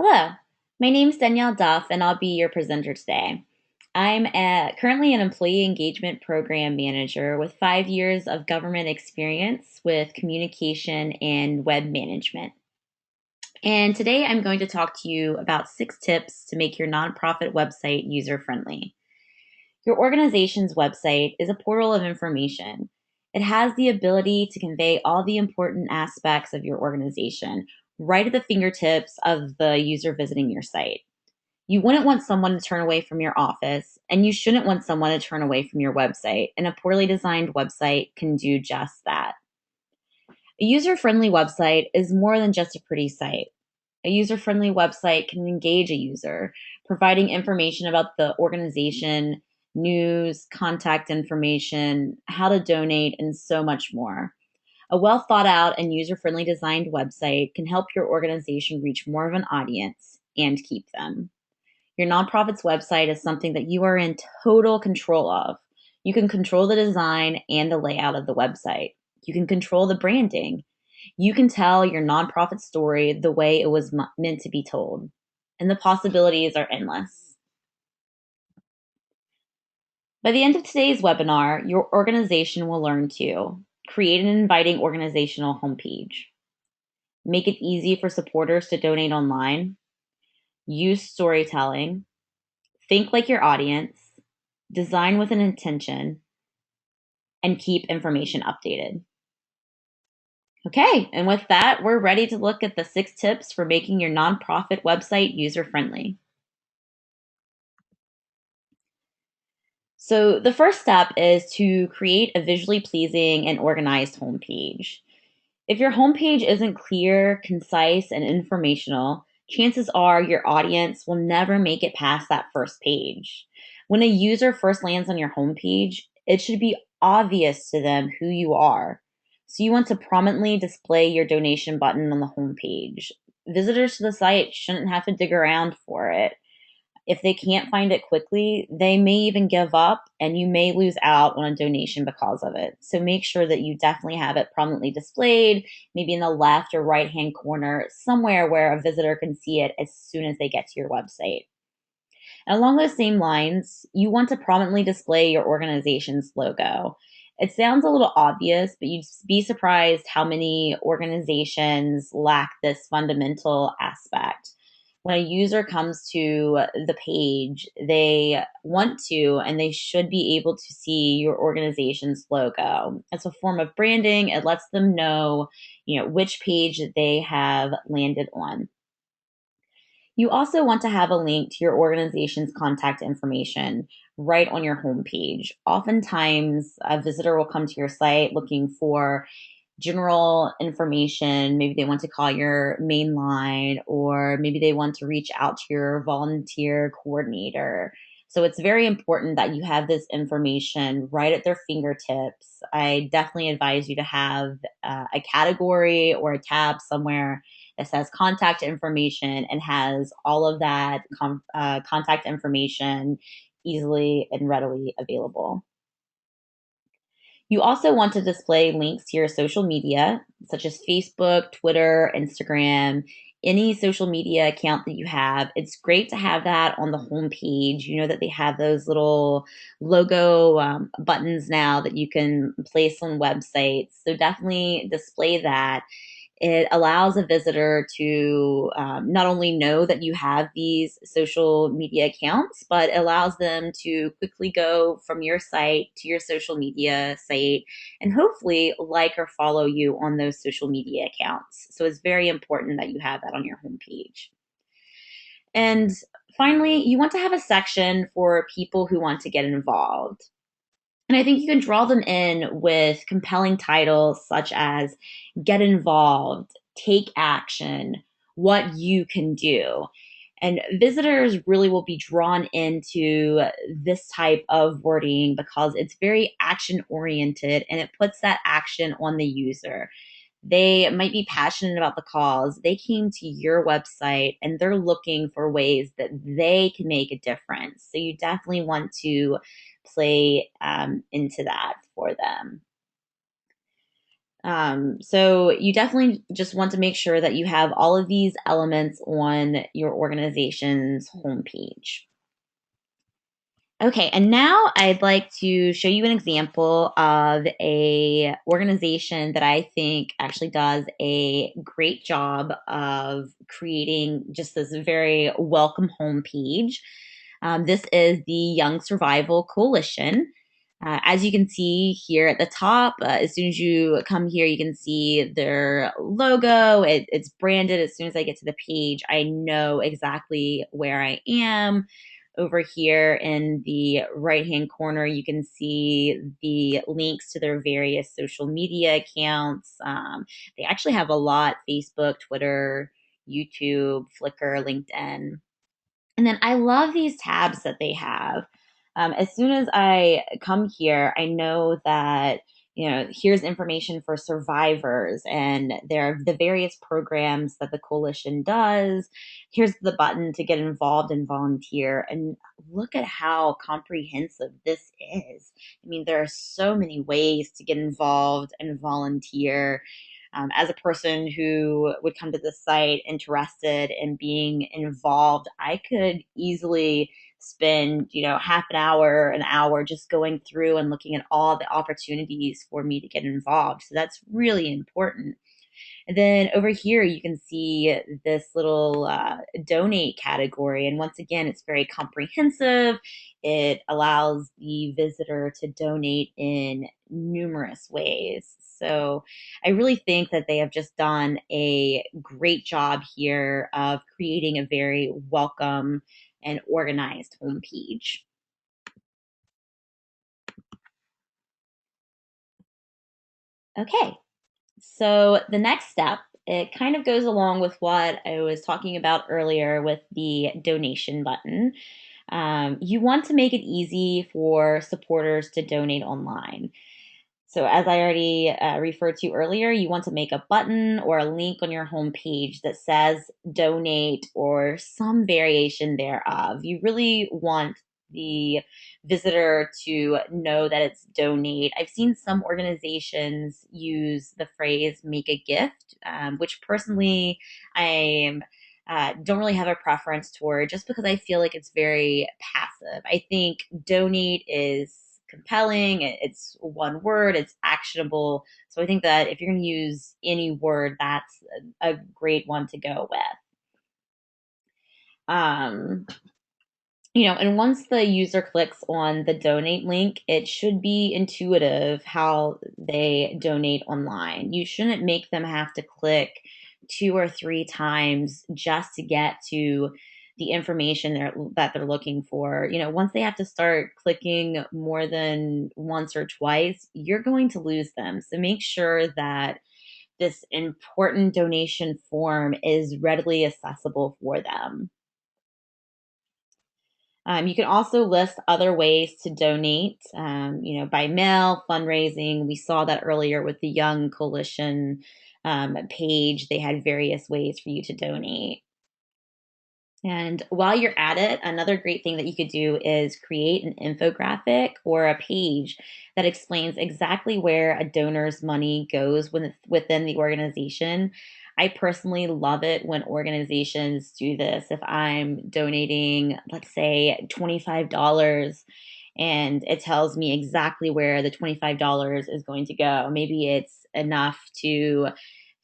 Hello, my name is Danielle Duff, and I'll be your presenter today. Currently an employee engagement program manager with 5 years of government experience with communication and web management. And today I'm going to talk to you about 6 tips to make your nonprofit website user friendly. Your organization's website is a portal of information. It has the ability to convey all the important aspects of your organization right at the fingertips of the user visiting your site. You wouldn't want someone to turn away from your office, and you shouldn't want someone to turn away from your website, and a poorly designed website can do just that. A user friendly website is more than just a pretty site. A user friendly website can engage a user, providing information about the organization, news, contact information, how to donate, and so much more. A well thought out and user friendly designed website can help your organization reach more of an audience and keep them. Your nonprofit's website is something that you are in total control of. You can control the design and the layout of the website. You can control the branding. You can tell your nonprofit story the way it was meant to be told. And the possibilities are endless. By the end of today's webinar, your organization will learn to create an inviting organizational homepage, make it easy for supporters to donate online, use storytelling, think like your audience, design with an intention, and keep information updated. Okay, and with that, we're ready to look at the 6 tips for making your nonprofit website user-friendly. So the first step is to create a visually pleasing and organized homepage. If your homepage isn't clear, concise, and informational, chances are your audience will never make it past that first page. When a user first lands on your homepage, it should be obvious to them who you are. So you want to prominently display your donation button on the homepage. Visitors to the site shouldn't have to dig around for it. If they can't find it quickly, they may even give up and you may lose out on a donation because of it. So make sure that you definitely have it prominently displayed, maybe in the left or right hand corner, somewhere where a visitor can see it as soon as they get to your website. And along those same lines, you want to prominently display your organization's logo. It sounds a little obvious, but you'd be surprised how many organizations lack this fundamental aspect. When a user comes to the page, they want to and they should be able to see your organization's logo. It's a form of branding. It lets them know, which page they have landed on. You also want to have a link to your organization's contact information right on your homepage. Oftentimes, a visitor will come to your site looking for general information. Maybe they want to call your main line, or maybe they want to reach out to your volunteer coordinator. So it's very important that you have this information right at their fingertips. I definitely advise you to have a category or a tab somewhere that says contact information and has all of that contact information easily and readily available. You also want to display links to your social media, such as Facebook, Twitter, Instagram, any social media account that you have. It's great to have that on the homepage. You know that they have those little logo buttons now that you can place on websites. So definitely display that. It allows a visitor to not only know that you have these social media accounts, but allows them to quickly go from your site to your social media site and hopefully like or follow you on those social media accounts. So it's very important that you have that on your homepage. And finally, you want to have a section for people who want to get involved. And I think you can draw them in with compelling titles such as Get Involved, Take Action, What You Can Do. And visitors really will be drawn into this type of wording because it's very action oriented and it puts that action on the user. They might be passionate about the cause. They came to your website and they're looking for ways that they can make a difference. So you definitely want to play into that for them. So you definitely just want to make sure that you have all of these elements on your organization's homepage. Okay, and now I'd like to show you an example of a organization that I think actually does a great job of creating just this very welcome homepage. This is the Young Survival Coalition. As you can see here at the top, as soon as you come here, you can see their logo. It's branded. As soon as I get to the page, I know exactly where I am. Over here in the right-hand corner, you can see the links to their various social media accounts. They actually have a lot: Facebook, Twitter, YouTube, Flickr, LinkedIn. And then I love these tabs that they have. As soon as I come here, I know that, here's information for survivors, and there are the various programs that the coalition does. Here's the button to get involved and volunteer. And look at how comprehensive this is. I mean, there are so many ways to get involved and volunteer. As a person who would come to the site interested in being involved, I could easily spend, half an hour just going through and looking at all the opportunities for me to get involved. So that's really important. And then over here, you can see this little donate category. And once again, it's very comprehensive. It allows the visitor to donate in numerous ways. So I really think that they have just done a great job here of creating a very welcome and organized homepage. Okay, so the next step, it kind of goes along with what I was talking about earlier with the donation button. You want to make it easy for supporters to donate online. So, as I already referred to earlier, you want to make a button or a link on your homepage that says donate or some variation thereof. You really want the visitor to know that it's donate. I've seen some organizations use the phrase make a gift, which personally I don't really have a preference toward, just because I feel like it's very passive. I think donate is compelling, it's one word, it's actionable. So I think that if you're going to use any word, that's a great one to go with. Um, and once the user clicks on the donate link, it should be intuitive how they donate online. You shouldn't make them have to click two or three times just to get to the information that they're looking for. Once they have to start clicking more than once or twice, you're going to lose them. So make sure that this important donation form is readily accessible for them. You can also list other ways to donate, by mail, fundraising. We saw that earlier with the Young Coalition page. They had various ways for you to donate. And while you're at it, another great thing that you could do is create an infographic or a page that explains exactly where a donor's money goes within the organization. I personally love it when organizations do this. If I'm donating, let's say, $25, and it tells me exactly where the $25 is going to go. Maybe it's enough to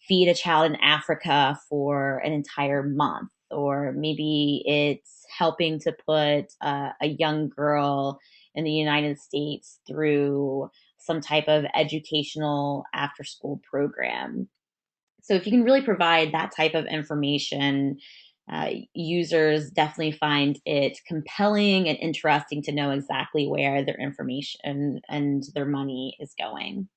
feed a child in Africa for an entire month, or maybe it's helping to put a young girl in the United States through some type of educational after school program. So, if you can really provide that type of information, users definitely find it compelling and interesting to know exactly where their information and their money is going.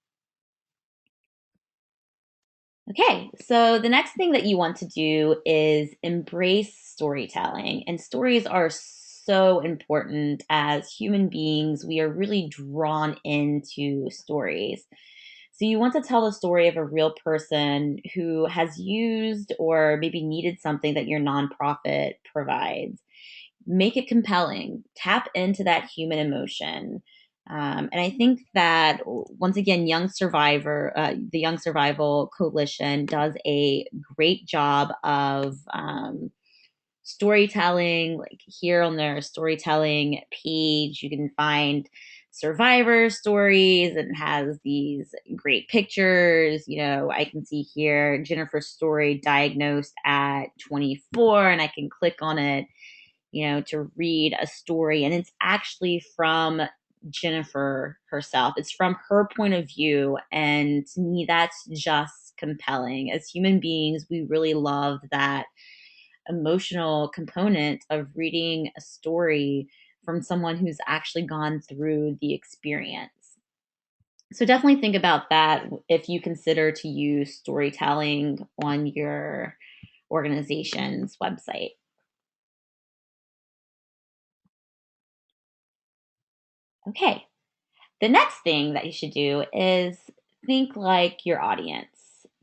Okay, so the next thing that you want to do is embrace storytelling. And stories are so important. As human beings, we are really drawn into stories. So you want to tell the story of a real person who has used or maybe needed something that your nonprofit provides. Make it compelling. Tap into that human emotion. And I think that once again, the Young Survival Coalition does a great job of storytelling. Like here on their storytelling page, you can find survivor stories and has these great pictures. I can see here Jennifer's story, diagnosed at 24, and I can click on it, to read a story. And it's actually from Jennifer herself. It's from her point of view. And to me, that's just compelling. As human beings, we really love that emotional component of reading a story from someone who's actually gone through the experience. So definitely think about that if you consider to use storytelling on your organization's website. Okay. The next thing that you should do is think like your audience.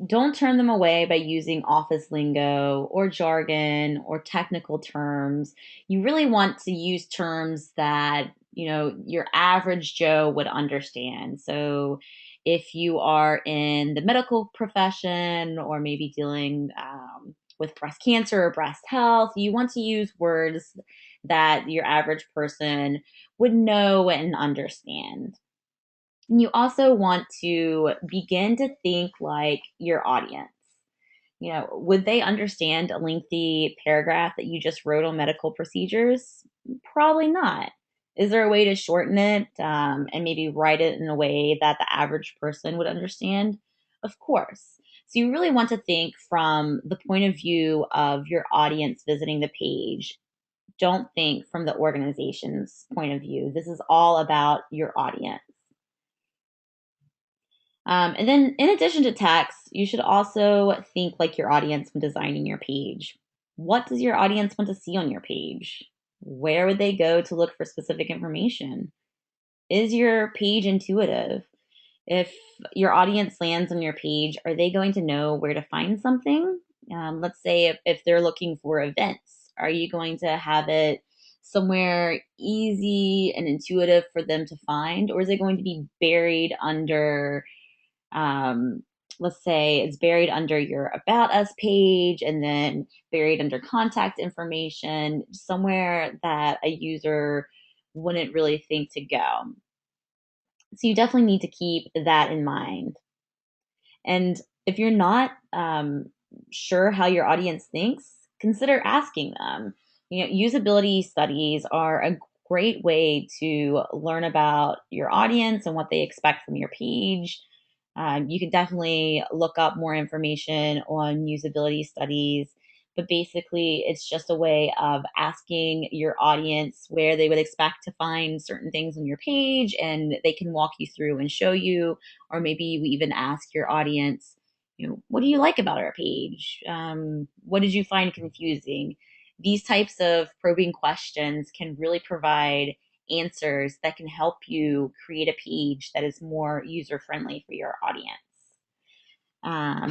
Don't turn them away by using office lingo or jargon or technical terms. You really want to use terms that, your average Joe would understand. So if you are in the medical profession or maybe dealing with breast cancer or breast health, you want to use words that your average person would know and understand. And you also want to begin to think like your audience. Would they understand a lengthy paragraph that you just wrote on medical procedures? Probably not. Is there a way to shorten it and maybe write it in a way that the average person would understand? Of course. So you really want to think from the point of view of your audience visiting the page. Don't think from the organization's point of view. This is all about your audience. And then, in addition to text, you should also think like your audience when designing your page. What does your audience want to see on your page? Where would they go to look for specific information? Is your page intuitive? If your audience lands on your page, are they going to know where to find something? Let's say if they're looking for events, are you going to have it somewhere easy and intuitive for them to find? Or is it going to be buried under um, let's say it's buried under your About Us page and then buried under contact information, somewhere that a user wouldn't really think to go. So you definitely need to keep that in mind. And if you're not sure how your audience thinks, consider asking them. Usability studies are a great way to learn about your audience and what they expect from your page. You can definitely look up more information on usability studies, but basically, it's just a way of asking your audience where they would expect to find certain things on your page, and they can walk you through and show you. Or maybe you even ask your audience, what do you like about our page? What did you find confusing? These types of probing questions can really provide answers that can help you create a page that is more user friendly for your audience.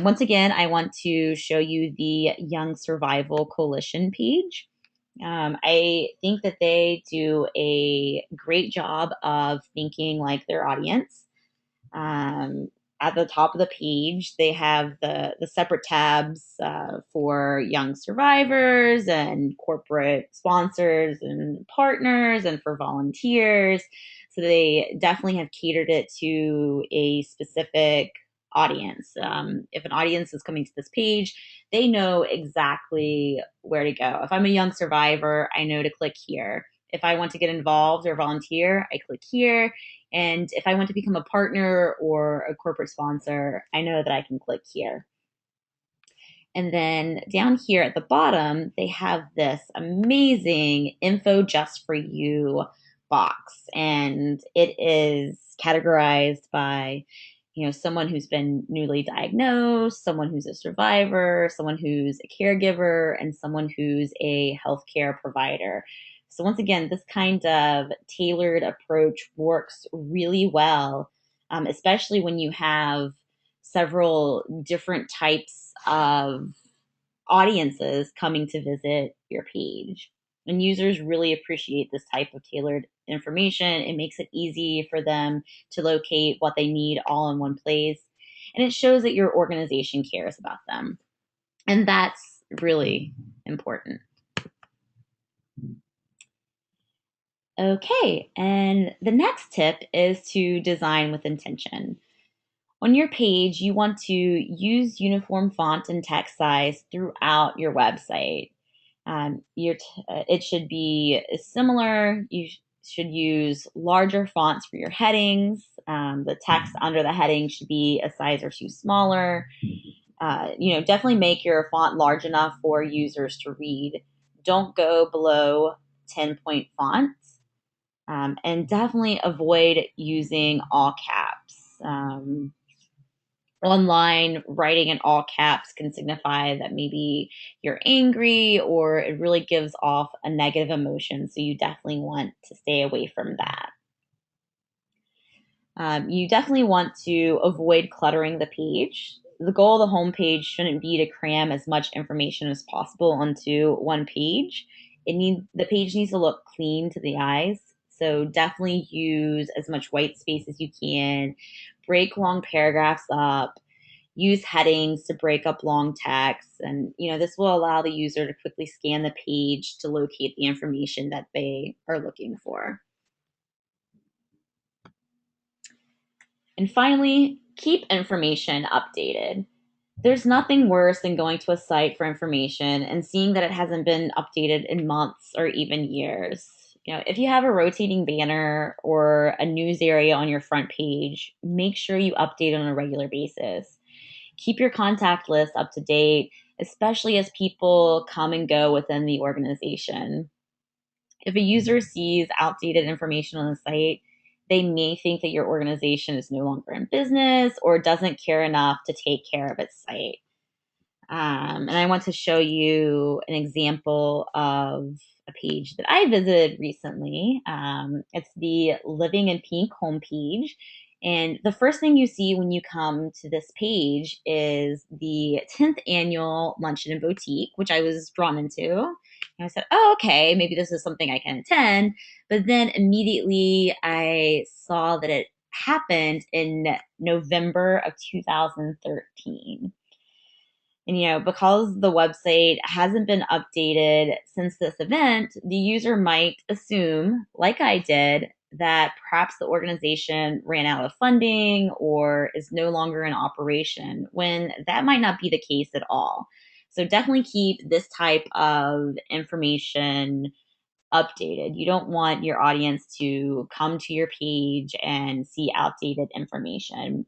Once again, I want to show you the Young Survival Coalition page. I think that they do a great job of thinking like their audience. Um, at the top of the page, they have the separate tabs for young survivors and corporate sponsors and partners and for volunteers. So they definitely have catered it to a specific audience. If an audience is coming to this page, they know exactly where to go. If I'm a young survivor, I know to click here. If I want to get involved or volunteer, I click here. And if I want to become a partner or a corporate sponsor, I know that I can click here. And then down here at the bottom, they have this amazing info just for you box. And it is categorized by, someone who's been newly diagnosed, someone who's a survivor, someone who's a caregiver, and someone who's a healthcare provider. So once again, this kind of tailored approach works really well, especially when you have several different types of audiences coming to visit your page. And users really appreciate this type of tailored information. It makes it easy for them to locate what they need all in one place. And it shows that your organization cares about them. And that's really important. Okay, and the next tip is to design with intention. On your page, you want to use uniform font and text size throughout your website. It should be similar. You should use larger fonts for your headings. The text under the heading should be a size or two smaller. Definitely make your font large enough for users to read. Don't go below 10-point fonts. And definitely avoid using all caps. Online, writing in all caps can signify that maybe you're angry or it really gives off a negative emotion. So you definitely want to stay away from that. You definitely want to avoid cluttering the page. The goal of the homepage shouldn't be to cram as much information as possible onto one page. The page needs to look clean to the eyes. So definitely use as much white space as you can. Break long paragraphs up. Use headings to break up long text. And this will allow the user to quickly scan the page to locate the information that they are looking for. And finally, keep information updated. There's nothing worse than going to a site for information and seeing that it hasn't been updated in months or even years. If you have a rotating banner or a news area on your front page, make sure you update on a regular basis. Keep your contact list up to date, especially as people come and go within the organization. If a user sees outdated information on the site, they may think that your organization is no longer in business or doesn't care enough to take care of its site. And I want to show you an example of a page that I visited recently. It's the Living in Pink homepage. And the first thing you see when you come to this page is the 10th annual Luncheon and Boutique, which I was drawn into. And I said, oh, okay, maybe this is something I can attend. But then immediately I saw that it happened in November of 2013. And because the website hasn't been updated since this event, the user might assume, like I did, that perhaps the organization ran out of funding or is no longer in operation, when that might not be the case at all. So definitely keep this type of information updated. You don't want your audience to come to your page and see outdated information.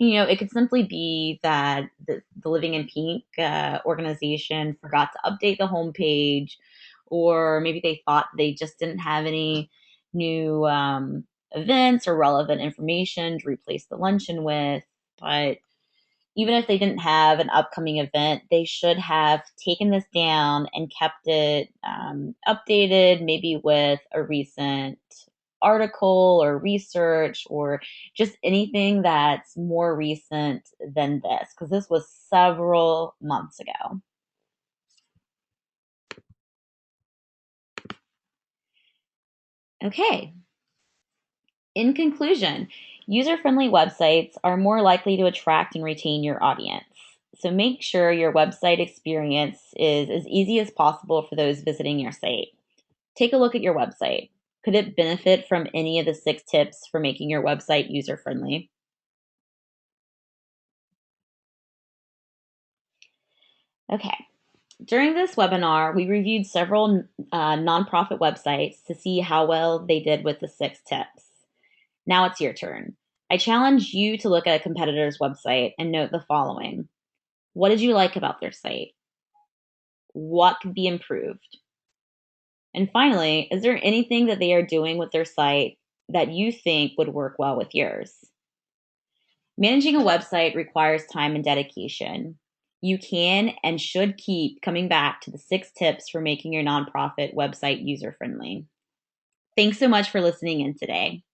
It could simply be that the Living in Pink organization forgot to update the homepage, or maybe they thought they just didn't have any new events or relevant information to replace the luncheon with. But even if they didn't have an upcoming event, they should have taken this down and kept it updated, maybe with a recent article or research or just anything that's more recent than this, because this was several months ago. Okay. In conclusion, user-friendly websites are more likely to attract and retain your audience. So make sure your website experience is as easy as possible for those visiting your site. Take a look at your website. Could it benefit from any of the 6 tips for making your website user-friendly? Okay. During this webinar, we reviewed several nonprofit websites to see how well they did with the 6 tips. Now it's your turn. I challenge you to look at a competitor's website and note the following. What did you like about their site? What could be improved? And finally, is there anything that they are doing with their site that you think would work well with yours? Managing a website requires time and dedication. You can and should keep coming back to the 6 tips for making your nonprofit website user friendly. Thanks so much for listening in today.